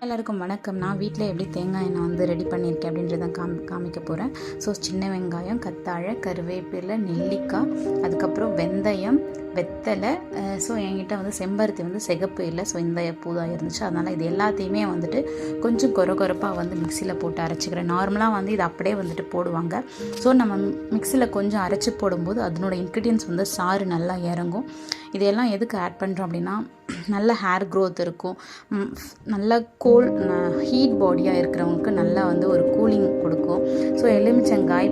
எல்லாருக்கும் வணக்கம். நான் வீட்டில் எப்படி தேங்காய் எண்ணெய் வந்து ரெடி பண்ணியிருக்கேன் அப்படின்றத காமிக்க போகிறேன். ஸோ சின்ன வெங்காயம், கத்தாழை, கருவேப்பிலை, நெல்லிக்காய், அதுக்கப்புறம் வெந்தயம், வெத்தலை. ஸோ என்கிட்ட வந்து செம்பருத்தி வந்து சிகப்பு இல்லை, ஸோ இந்த பூ தான் இருந்துச்சு. அதனால் இது எல்லாத்தையுமே வந்துட்டு கொஞ்சம் கொரப்பாக வந்து மிக்சியில் போட்டு அரைச்சிக்கிறேன். நார்மலாக வந்து இது அப்படியே வந்துட்டு போடுவாங்க. ஸோ நம்ம மிக்சியில் கொஞ்சம் அரைச்சி போடும்போது அதனோட இன்க்ரீடியன்ஸ் வந்து சாறு நல்லா இறங்கும். இதையெல்லாம் எதுக்கு ஆட் பண்ணுறோம் அப்படின்னா, நல்ல ஹேர் க்ரோத் இருக்கும், நல்ல ஹீட் பாடியாக இருக்கிறவங்களுக்கு நல்லா வந்து ஒரு கூலிங் கொடுக்கும். ஸோ எலுமிச்சங்காய்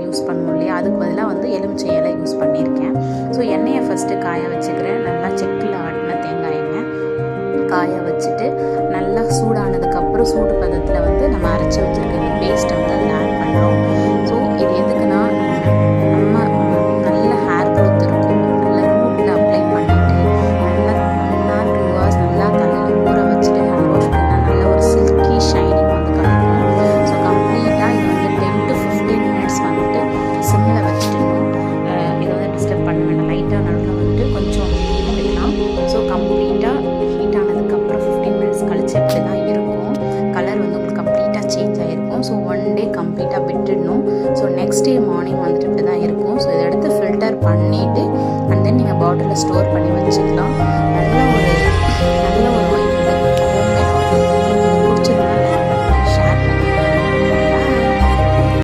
யூஸ் பண்ணுவோம் இல்லையா, அதுக்கு பதிலாக வந்து எலுமிச்சை இலை யூஸ் பண்ணியிருக்கேன். ஸோ எண்ணெயை ஃபஸ்ட்டு காய வச்சுக்கிறேன். நல்லா செக்கில் ஆட்டின தேங்காய் எண்ணெய் காய வச்சுட்டு நல்லா சூடானதுக்கப்புறம் சூடு பதத்தில் வந்து நம்ம அரைச்சி வச்சுருக்க இந்த பேஸ்ட்டை வந்து அதில் ஆட் பண்ணுறோம். ஸோ இது எதுக்குன்னா, நம்ம நல்ல ஹேர் க்ரோத் இருக்கும், நல்ல ரூட்டில் அப்ளை பண்ணிவிட்டு நல்லா 1 or 2 hours நல்லா தலையில் ஊற வச்சுட்டு ஹேர் வாஷ் பண்ணால் நல்ல ஒரு சில்கி ஷைனிங் வந்து கிடைக்கும். ஸோ கம்ப்ளீட்டாக இது வந்து 10 to 15 minutes வந்துட்டு சிம்மில் வச்சுட்டணும். இதை வந்து டிஸ்டர்ப் பண்ண வேண்டாம். லைட்டாக நடுவில் வந்துட்டு கொஞ்சம் ஹீட் விடலாம். ஸோ கம்ப்ளீட்டாக ஹீட் ஆனதுக்கப்புறம் 15 minutes கழிச்சு இப்படி தான் இருக்கும். கலர் வந்து உங்களுக்கு கம்ப்ளீட்டாக சேஞ்ச் ஆகிருக்கும். ஸோ 1 day கம்ப்ளீட்டாக விட்டுடணும். ஸோ நெக்ஸ்ட் டே மார்னிங் வந்துட்டு இப்படி தான் இருக்கும். ஸோ இதை எடுத்து ஃபில்டர் பண்ணிவிட்டு அண்ட் தென் நீங்கள் பாட்டிலில் ஸ்டோர் பண்ணி வச்சுக்கலாம். நல்லா